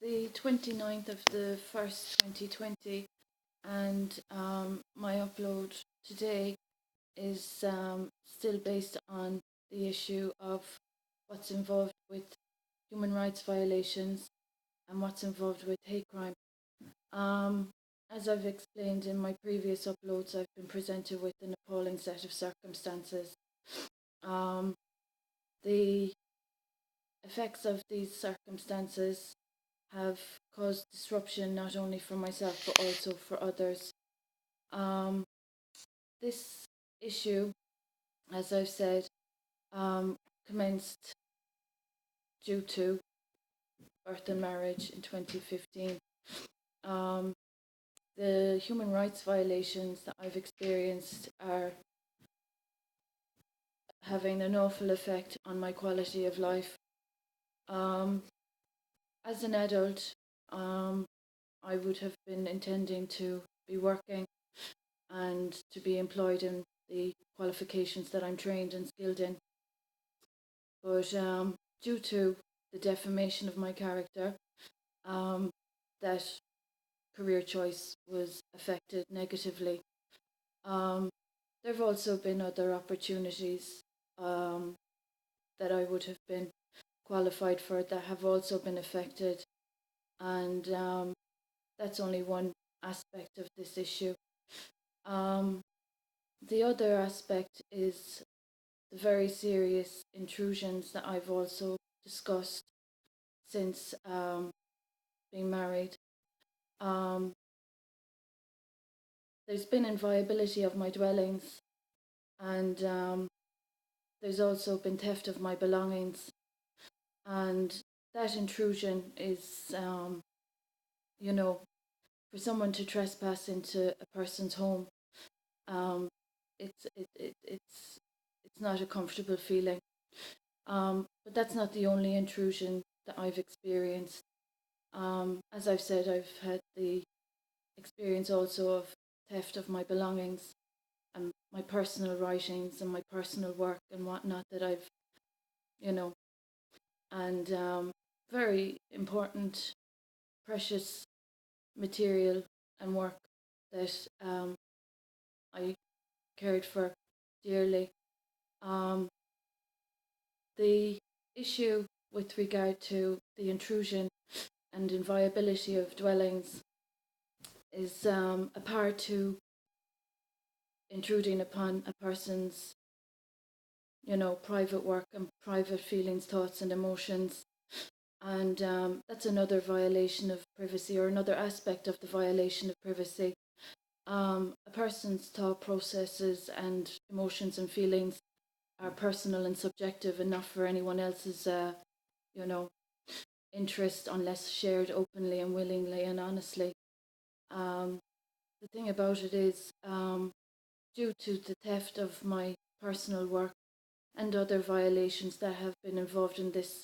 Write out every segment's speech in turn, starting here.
the 29th of the 1st, 2020, and my upload today is still based on the issue of what's involved with human rights violations and what's involved with hate crime. As I've explained in my previous uploads, I've been presented with an appalling set of circumstances. The effects of these circumstances have caused disruption not only for myself but also for others. This issue, as I've said, commenced due to birth and marriage in 2015. The human rights violations that I've experienced are having an awful effect on my quality of life. As an adult, I would have been intending to be working and to be employed in the qualifications that I'm trained and skilled in. But due to the defamation of my character, that career choice was affected negatively. There have also been other opportunities that I would have been qualified for that have also been affected, and that's only one aspect of this issue. The other aspect is the very serious intrusions that I've also discussed since being married. There's been inviolability of my dwellings, and there's also been theft of my belongings, and that intrusion is, for someone to trespass into a person's home, it's not a comfortable feeling. But that's not the only intrusion that I've experienced. As I've said, I've had the experience also of theft of my belongings and my personal writings and my personal work and whatnot that I've, and very important, precious material and work that I cared for dearly. The issue with regard to the intrusion and inviolability of dwellings is a part to intruding upon a person's, private work and private feelings, thoughts and emotions. And that's another violation of privacy, or another aspect of the violation of privacy. A person's thought processes and emotions and feelings are personal and subjective and not for anyone else's, interest unless shared openly and willingly and honestly. The thing about it is, due to the theft of my personal work and other violations that have been involved in this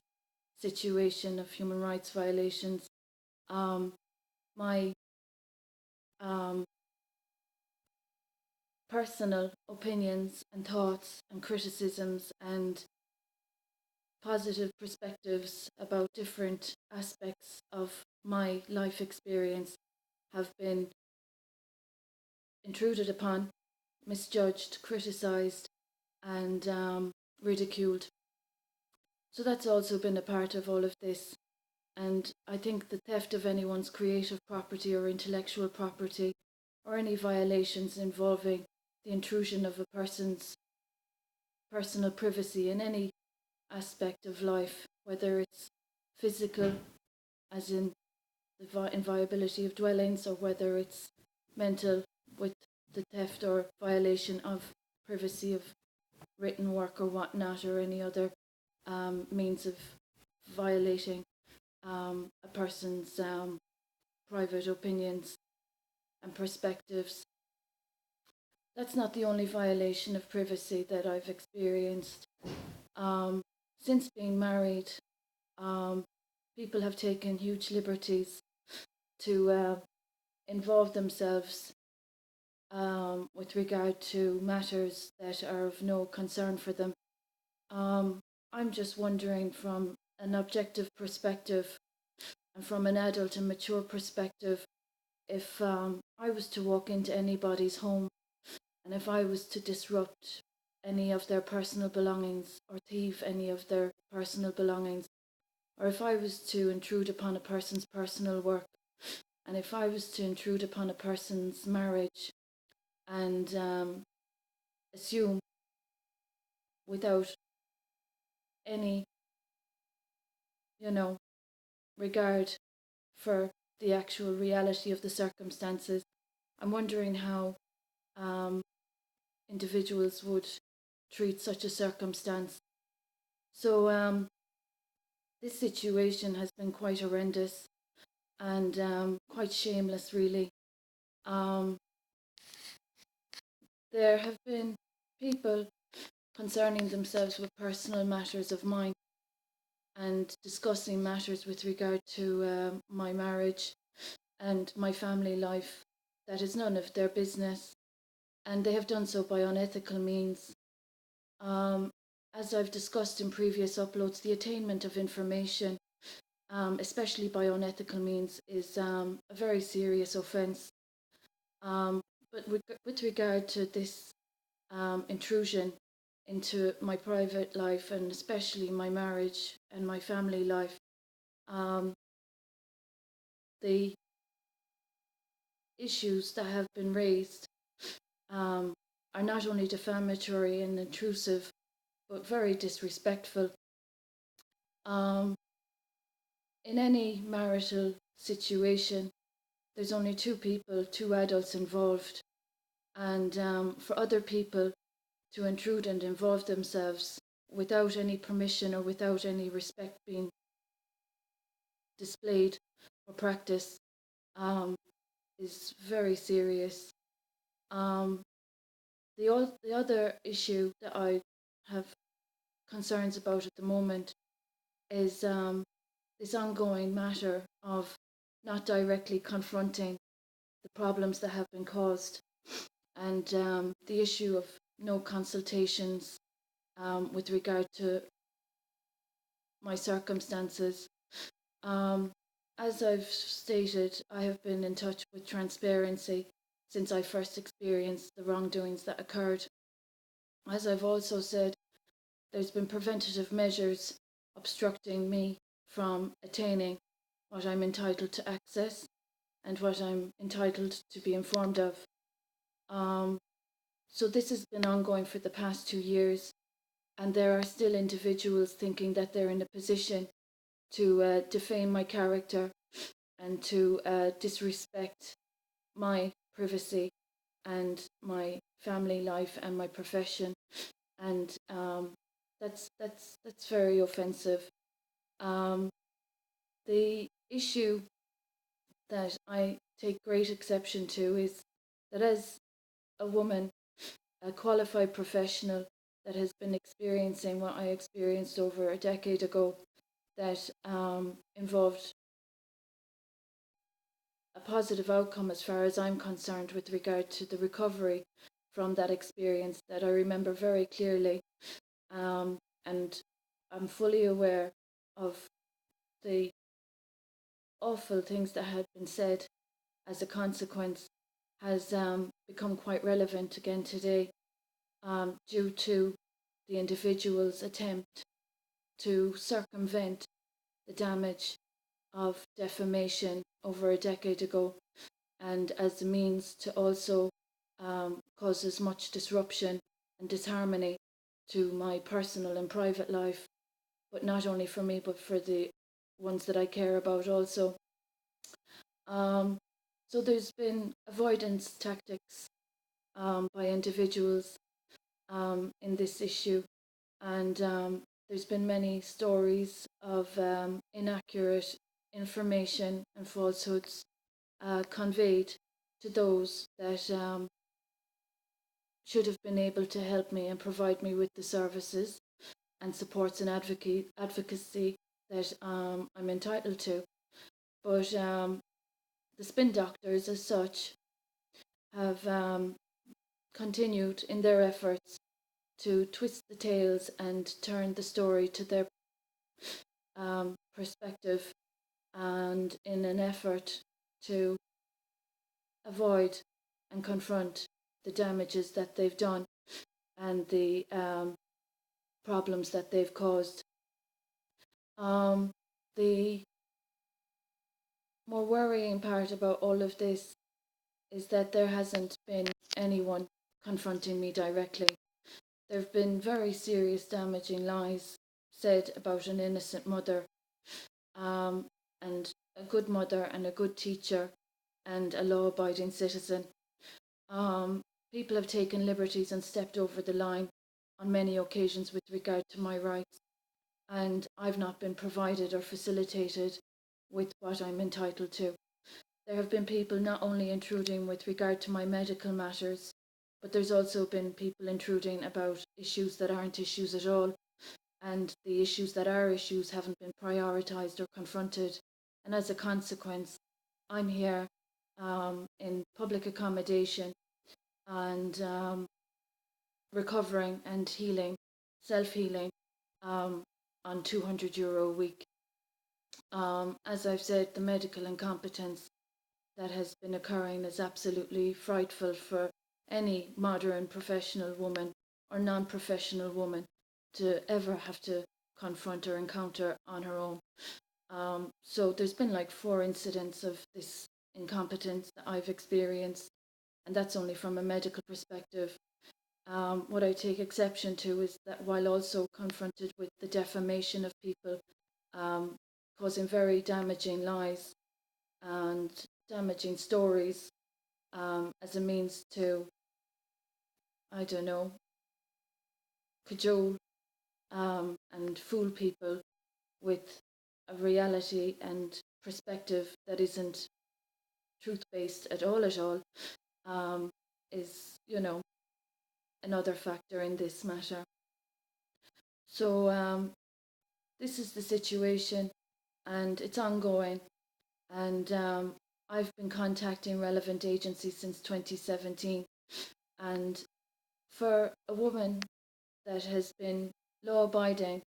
situation of human rights violations, my personal opinions and thoughts and criticisms and positive perspectives about different aspects of my life experience have been intruded upon, misjudged, criticised, and ridiculed. So that's also been a part of all of this. And I think the theft of anyone's creative property or intellectual property, or any violations involving the intrusion of a person's personal privacy in any aspect of life, whether it's physical, as in the inviolability of dwellings, or whether it's mental, with the theft or violation of privacy of written work or whatnot, or any other means of violating a person's private opinions and perspectives. That's not the only violation of privacy that I've experienced. Since being married, people have taken huge liberties to involve themselves with regard to matters that are of no concern for them. I'm just wondering, from an objective perspective, and from an adult and mature perspective, if I was to walk into anybody's home and if I was to disrupt any of their personal belongings or thieve any of their personal belongings, or if I was to intrude upon a person's personal work, and if I was to intrude upon a person's marriage and assume without any, regard for the actual reality of the circumstances, I'm wondering how um, individuals would treat such a circumstance. So this situation has been quite horrendous and quite shameless, really. Um, there have been people concerning themselves with personal matters of mine and discussing matters with regard to my marriage and my family life that is none of their business, and they have done so by unethical means. Um, as I've discussed in previous uploads, the attainment of information, especially by unethical means, is a very serious offence. But with regard to this intrusion into my private life and especially my marriage and my family life, um, the issues that have been raised um, are not only defamatory and intrusive, but very disrespectful. Um, in any marital situation, there's only two people, two adults involved, and for other people to intrude and involve themselves without any permission or without any respect being displayed or practiced um, is very serious. Um, the other issue that I have concerns about at the moment is this ongoing matter of not directly confronting the problems that have been caused, and the issue of no consultations with regard to my circumstances. Um, as I've stated, I have been in touch with transparency since I first experienced the wrongdoings that occurred. As I've also said, there's been preventative measures obstructing me from attaining what I'm entitled to access and what I'm entitled to be informed of. Um, so this has been ongoing for the past 2 years, and there are still individuals thinking that they're in a position to defame my character and to disrespect my privacy and my family life and my profession, and that's very offensive. Um, the issue that I take great exception to is that as a woman, a qualified professional that has been experiencing what I experienced over a decade ago, that involved a positive outcome as far as I'm concerned with regard to the recovery from that experience that I remember very clearly. And I'm fully aware of the awful things that had been said as a consequence, has become quite relevant again today, due to the individual's attempt to circumvent the damage of defamation over a decade ago, and as a means to also cause as much disruption and disharmony to my personal and private life, but not only for me, but for the ones that I care about also. Um, so there's been avoidance tactics by individuals in this issue, and there's been many stories of inaccurate information and falsehoods conveyed to those that should have been able to help me and provide me with the services and supports and advocacy that I'm entitled to. But the spin doctors, as such, have continued in their efforts to twist the tales and turn the story to their perspective, and in an effort to avoid and confront the damages that they've done and the problems that they've caused. The more worrying part about all of this is that there hasn't been anyone confronting me directly. There have been very serious, damaging lies said about an innocent mother, and a good mother and a good teacher and a law-abiding citizen. People have taken liberties and stepped over the line on many occasions with regard to my rights, and I've not been provided or facilitated with what I'm entitled to. There have been people not only intruding with regard to my medical matters, but there's also been people intruding about issues that aren't issues at all, and the issues that are issues haven't been prioritised or confronted. And as a consequence, I'm here in public accommodation and recovering and healing, self-healing, on €200 a week. As I've said, the medical incompetence that has been occurring is absolutely frightful for any modern professional woman or non-professional woman to ever have to confront or encounter on her own. So there's been like 4 incidents of this incompetence that I've experienced, and that's only from a medical perspective. What I take exception to is that while also confronted with the defamation of people, causing very damaging lies and damaging stories, as a means to, I don't know, cajole and fool people with a reality and perspective that isn't truth-based at all, is, another factor in this matter. So this is the situation, and it's ongoing, and I've been contacting relevant agencies since 2017, and for a woman that has been law-abiding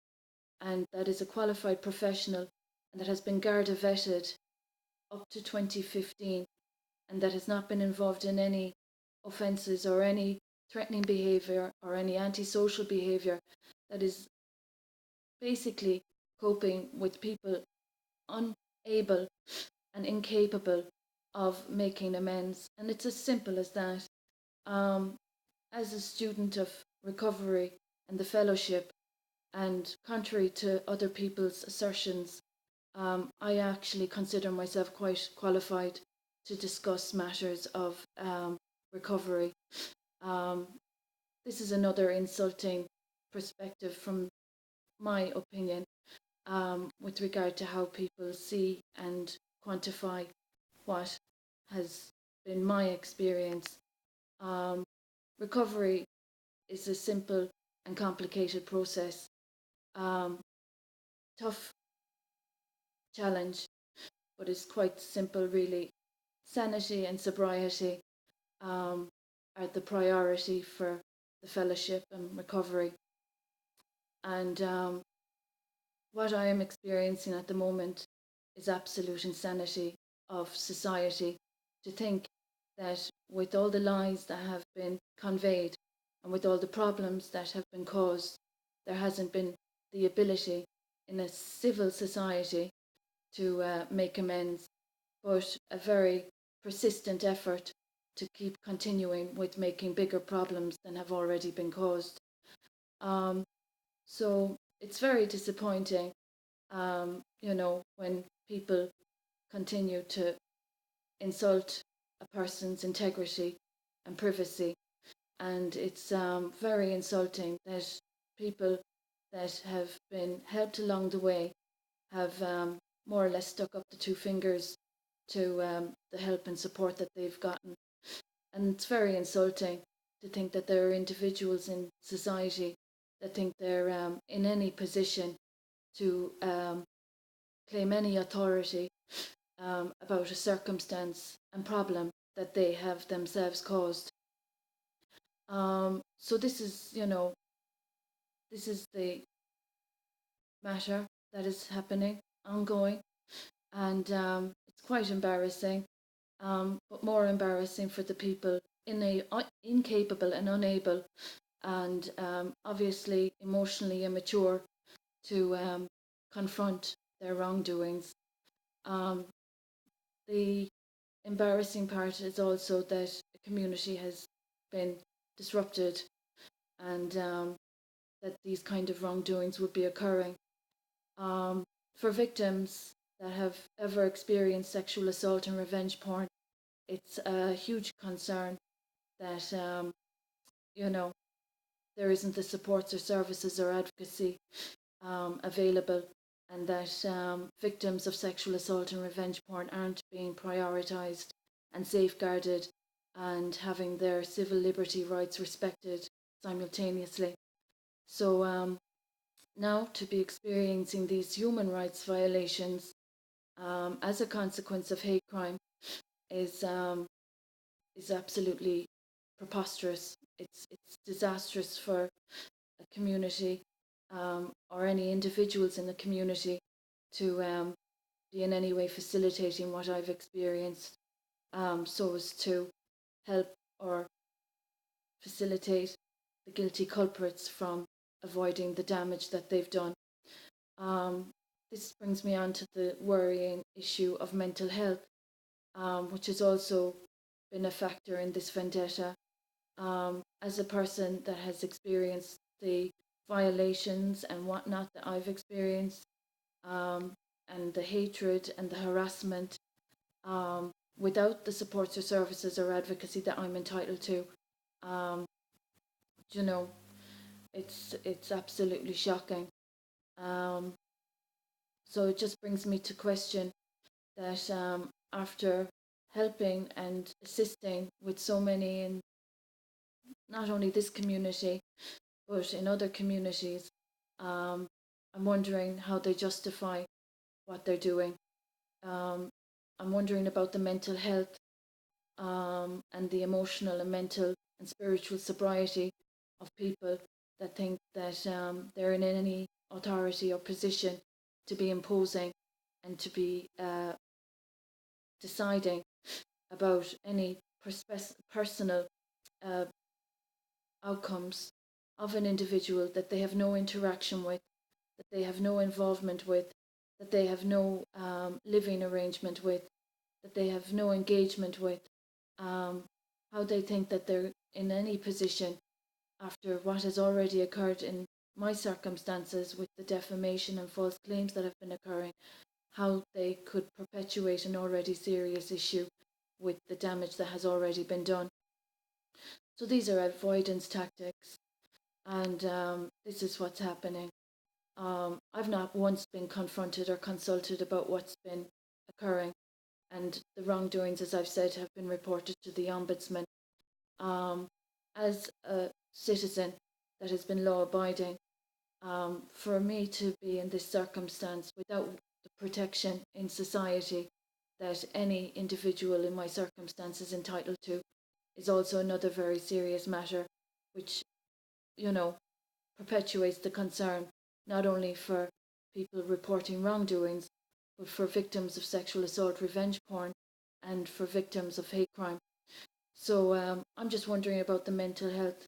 and that is a qualified professional and that has been Garda vetted up to 2015 and that has not been involved in any offences or any threatening behaviour or any antisocial behaviour, that is basically coping with people unable and incapable of making amends. And it's as simple as that. As a student of recovery and the fellowship, and contrary to other people's assertions, I actually consider myself quite qualified to discuss matters of recovery. This is another insulting perspective from my opinion, with regard to how people see and quantify what has been my experience. Recovery is a simple and complicated process. Tough challenge, but it's quite simple really. Sanity and sobriety are the priority for the fellowship and recovery. And what I am experiencing at the moment is absolute insanity of society, to think that with all the lies that have been conveyed and with all the problems that have been caused, there hasn't been the ability in a civil society to make amends, but a very persistent effort to keep continuing with making bigger problems than have already been caused. So it's very disappointing, when people continue to insult a person's integrity and privacy. And it's very insulting that people that have been helped along the way have more or less stuck up the 2 fingers to the help and support that they've gotten. And it's very insulting to think that there are individuals in society that think they're in any position to claim any authority about a circumstance and problem that they have themselves caused. So this is, this is the matter that is happening, ongoing. and it's quite embarrassing. But more embarrassing for the people incapable and unable, and obviously emotionally immature to confront their wrongdoings. Um, the embarrassing part is also that the community has been disrupted, and that these kind of wrongdoings would be occurring. Um, for victims that have ever experienced sexual assault and revenge porn, it's a huge concern that you know there isn't the supports or services or advocacy available, and that victims of sexual assault and revenge porn aren't being prioritised and safeguarded and having their civil liberty rights respected simultaneously. So now to be experiencing these human rights violations as a consequence of hate crime is is absolutely preposterous. It's disastrous for a community or any individuals in the community to be in any way facilitating what I've experienced, so as to help or facilitate the guilty culprits from avoiding the damage that they've done. Um, this brings me on to the worrying issue of mental health, which has also been a factor in this vendetta. As a person that has experienced the violations and whatnot that I've experienced, and the hatred and the harassment, without the supports or services or advocacy that I'm entitled to, um, you know, it's absolutely shocking. Um, so it just brings me to question that after helping and assisting with so many in not only this community but in other communities, um, I'm wondering how they justify what they're doing. Um, I'm wondering about the mental health and the emotional and mental and spiritual sobriety of people that think that they're in any authority or position to be imposing and to be deciding about any personal uh, outcomes of an individual that they have no interaction with, that they have no involvement with, that they have no living arrangement with, that they have no engagement with, um, how they think that they're in any position after what has already occurred in my circumstances with the defamation and false claims that have been occurring, how they could perpetuate an already serious issue with the damage that has already been done. So these are avoidance tactics, and this is what's happening. I've not once been confronted or consulted about what's been occurring, and the wrongdoings, as I've said, have been reported to the Ombudsman. Um, as a citizen that has been law abiding, for me to be in this circumstance without the protection in society that any individual in my circumstance is entitled to is also another very serious matter, which, you know, perpetuates the concern not only for people reporting wrongdoings, but for victims of sexual assault, revenge porn, and for victims of hate crime. So I'm just wondering about the mental health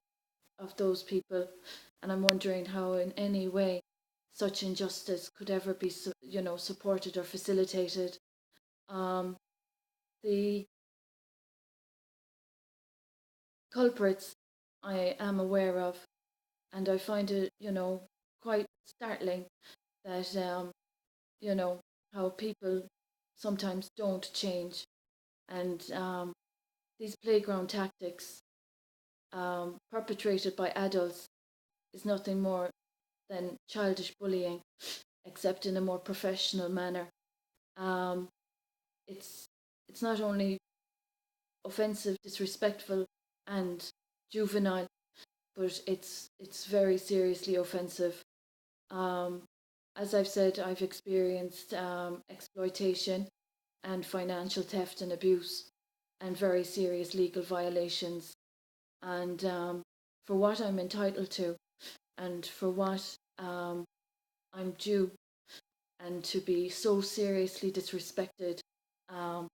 of those people, and I'm wondering how, in any way, such injustice could ever be, supported or facilitated. Um, the culprits I am aware of, and I find it, quite startling that, you know, how people sometimes don't change, and these playground tactics perpetrated by adults is nothing more than childish bullying, except in a more professional manner. Um, it's it's not only offensive, disrespectful, and juvenile, but it's very seriously offensive. Um, as I've said, I've experienced exploitation and financial theft and abuse, and very serious legal violations. And for what I'm entitled to, and for what I'm due, and to be so seriously disrespected um,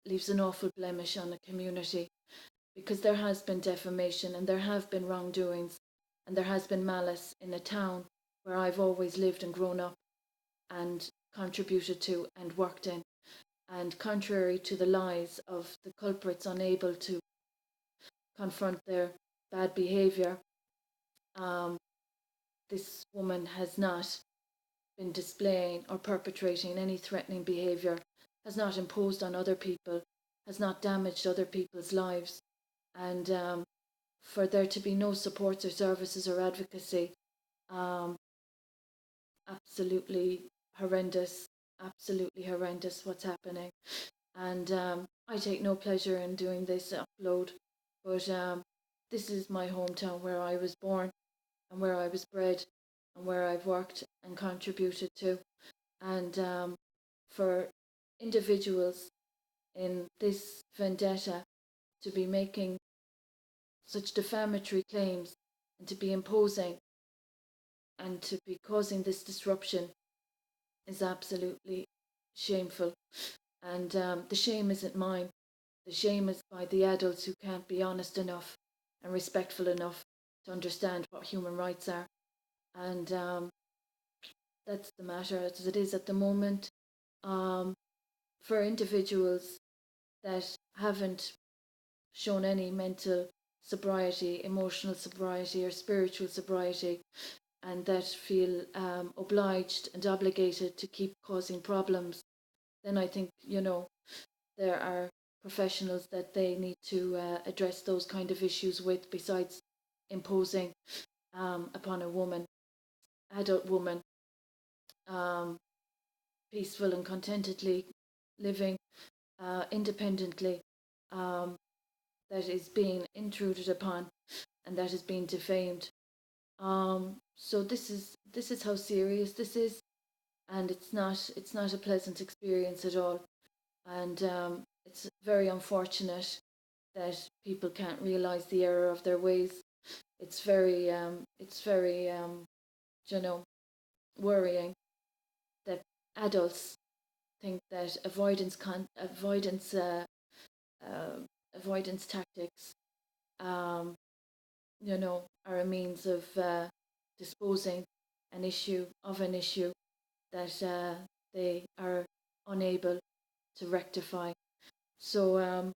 leaves an awful blemish on the community, because there has been defamation and there have been wrongdoings and there has been malice in a town where I've always lived and grown up and contributed to and worked in. And contrary to the lies of the culprits unable to confront their bad behaviour, um, this woman has not been displaying or perpetrating any threatening behaviour, has not imposed on other people, has not damaged other people's lives. And for there to be no supports or services or advocacy, um, absolutely absolutely horrendous what's happening. And I take no pleasure in doing this upload, but this is my hometown where I was born and where I was bred and where I've worked and contributed to. And for individuals in this vendetta to be making such defamatory claims and to be imposing and to be causing this disruption is absolutely shameful. And the shame isn't mine. The shame is by the adults who can't be honest enough and respectful enough to understand what human rights are. And that's the matter as it is at the moment. For individuals that haven't shown any mental sobriety, emotional sobriety, or spiritual sobriety, and that feel obliged and obligated to keep causing problems, then I think, there are professionals that they need to address those kind of issues with, besides imposing upon a woman, adult woman, um, peaceful and contentedly living independently, um, that is being intruded upon and that is being defamed. So this is how serious this is, and it's not a pleasant experience at all, and it's very unfortunate that people can't realize the error of their ways. It's very you know worrying that adults think that uh, avoidance tactics um, are a means of disposing an issue that they are unable to rectify. So